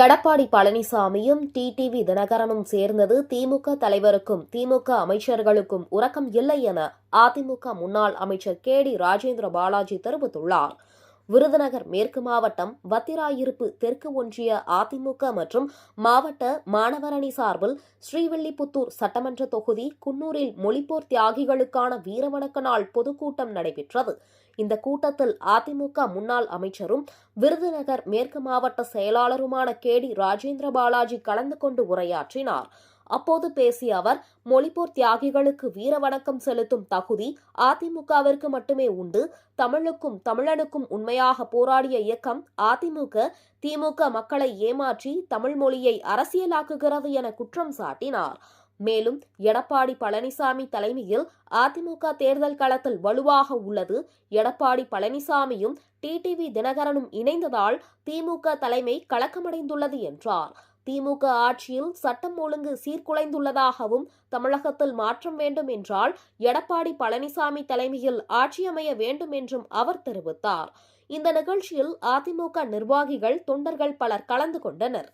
எடப்பாடி பழனிசாமியும் டிடிவி தினகரனும் சேர்ந்தது திமுக தலைவருக்கும் திமுக அமைச்சர்களுக்கும் உறக்கம் இல்லை என அதிமுக முன்னாள் அமைச்சர் கே.டி. ராஜேந்திர பாலாஜி தெரிவித்துள்ளார். விருதுநகர் மேற்கு மாவட்டம் வத்திராயிருப்பு தெற்கு ஒன்றிய அதிமுக மற்றும் மாவட்ட மாணவரணி சார்பில் ஸ்ரீவில்லிபுத்தூர் சட்டமன்ற தொகுதி குன்னூரில் மொழிப்போர் தியாகிகளுக்கான வீரவணக்க நாள் பொதுக்கூட்டம் நடைபெற்றது. இந்த கூட்டத்தில் அதிமுக முன்னாள் அமைச்சரும் விருதுநகர் மேற்கு மாவட்ட செயலாளருமான கே.டி. ராஜேந்திர பாலாஜி கலந்து கொண்டு உரையாற்றினார். அப்போது பேசிய அவர், மொழிப்போர் தியாகிகளுக்கு வீரவணக்கம் செலுத்தும் தகுதி அதிமுகவிற்கு மட்டுமே உண்டு. தமிழுக்கும் தமிழனுக்கும் உண்மையாக போராடிய இயக்கம் அதிமுக. திமுக மக்களை ஏமாற்றி தமிழ் மொழியை அரசியலாக்குகிறது என குற்றம் சாட்டினார். மேலும் எடப்பாடி பழனிசாமி தலைமையில் அதிமுக தேர்தல் களத்தில் வலுவாக உள்ளது. எடப்பாடி பழனிசாமியும் டிடிவி தினகரனும் இணைந்ததால் திமுக தலைமை கலக்கமடைந்துள்ளது என்றார். திமுக ஆட்சியில் சட்டம் ஒழுங்கு சீர்குலைந்துள்ளதாகவும் தமிழகத்தில் மாற்றம் வேண்டும் என்றால் எடப்பாடி பழனிசாமி தலைமையில் ஆட்சி அமைய வேண்டும் என்றும் அவர் தெரிவித்தார். இந்த நிகழ்ச்சியில் அதிமுக நிர்வாகிகள், தொண்டர்கள் பலர் கலந்து கொண்டனர்.